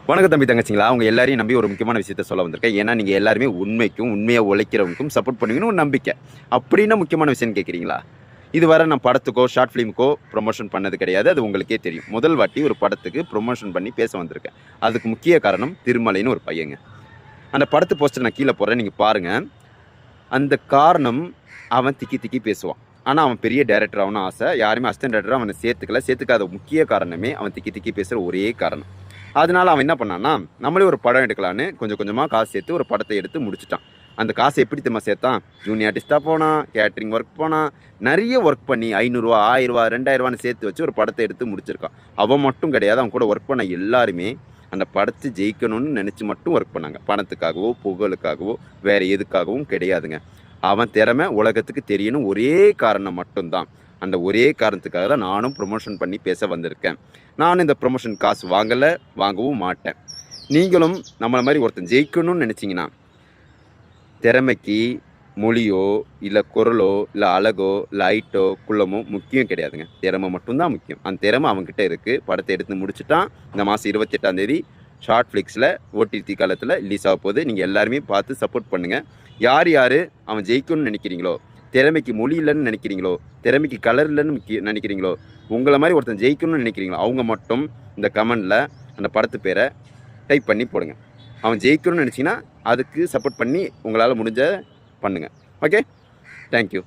வணக்கம் தம்பி தங்கச்சிங்களா, அவங்க எல்லாரையும் நம்பி ஒரு முக்கியமான விஷயத்த சொல்ல வந்திருக்கேன். ஏன்னா நீங்கள் எல்லாருமே உண்மைக்கும் உண்மையாக உழைக்கிறவங்களுக்கும் சப்போர்ட் பண்ணுவீங்கன்னு ஒரு நம்பிக்கை. அப்படின்னா முக்கியமான விஷயம்னு கேட்குறீங்களா? இதுவரை நான் படத்துக்கோ ஷார்ட் ஃபிலிமுக்கோ ப்ரொமோஷன் பண்ணது கிடையாது. அது உங்களுக்கே தெரியும். முதல் வாட்டி ஒரு படத்துக்கு ப்ரொமோஷன் பண்ணி பேச வந்திருக்கேன். அதுக்கு முக்கிய காரணம் திருமலைன்னு ஒரு பையங்க. அந்த படத்து போஸ்டர் நான் கீழே போடுறேன், நீங்கள் பாருங்கள். அந்த காரணம், அவன் திக்கி திக்கி பேசுவான். ஆனால் அவன் பெரிய டைரக்டர் ஆகணும்னு ஆசை. யாருமே அசிஸ்டன்ட் டைரக்டராக அவனை சேர்த்துக்காத முக்கிய காரணமே அவன் திக்கி திக்கி பேசுகிற ஒரே காரணம். அதனால அவன் என்ன பண்ணான்னா, நம்மளே ஒரு படம் எடுக்கலான்னு கொஞ்சம் கொஞ்சமாக காசு சேர்த்து ஒரு படத்தை எடுத்து முடிச்சிட்டான். அந்த காசை எப்படி தெரியுமா சேர்த்தான்? ஜூனியர் ஆர்டிஸ்ட்டாக போனான், கேட்ரிங் ஒர்க் போனான், நிறைய ஒர்க் பண்ணி ரூ. 5,000 ரூ. 2,000 சேர்த்து வச்சு ஒரு படத்தை எடுத்து முடிச்சிருக்கான். அவன் மட்டும் கிடையாது, அவன் கூட ஒர்க் பண்ண எல்லாருமே அந்த படத்தை ஜெயிக்கணும்னு நினச்சி மட்டும் ஒர்க் பண்ணாங்க. பணத்துக்காகவோ புகழுக்காகவோ வேறு எதுக்காகவும் கிடையாதுங்க. அவன் திறமை உலகத்துக்கு தெரியணும் ஒரே காரணம் மட்டும்தான். அந்த ஒரே காரணத்துக்காக தான் நானும் ப்ரொமோஷன் பண்ணி பேச வந்திருக்கேன். நானும் இந்த ப்ரொமோஷன் காசு வாங்கலை, வாங்கவும் மாட்டேன். நீங்களும் நம்மளை மாதிரி ஒருத்தன் ஜெயிக்கணும்னு நினச்சிங்கன்னா, திறமைக்கு மொழியோ இல்லை குரலோ இல்லை அழகோ இல்லை ஹைட்டோ குள்ளமோ முக்கியம் கிடையாதுங்க. திறமை மட்டும்தான் முக்கியம். அந்த திறமை அவங்ககிட்ட இருக்குது. படத்தை எடுத்து முடிச்சுட்டான். இந்த மாதம் 28ஆம் ஷார்ட் ஃப்ளிக்ஸில் ஓடிடி காலத்தில் ரிலீஸ் ஆக போகுது. நீங்கள் எல்லாருமே பார்த்து சப்போர்ட் பண்ணுங்கள். யார் அவன் ஜெயிக்கணும்னு நினைக்கிறீங்களோ, திறமைக்கு மொழி இல்லைன்னு நினைக்கிறீங்களோ, திறமைக்கு கலர் இல்லைன்னு நினைக்கிறீங்களோ, உங்களை மாதிரி ஒருத்தன் ஜெயிக்கணும்னு நினைக்கிறீங்களோ, அவங்க மட்டும் இந்த கமெண்டில் அந்த படத்து பேரை டைப் பண்ணி போடுங்க. அவன் ஜெயிக்கணும்னு நினச்சிங்கன்னா அதுக்கு சப்போர்ட் பண்ணி உங்களால் முடிஞ்ச பண்ணுங்கள். Okay, thank you.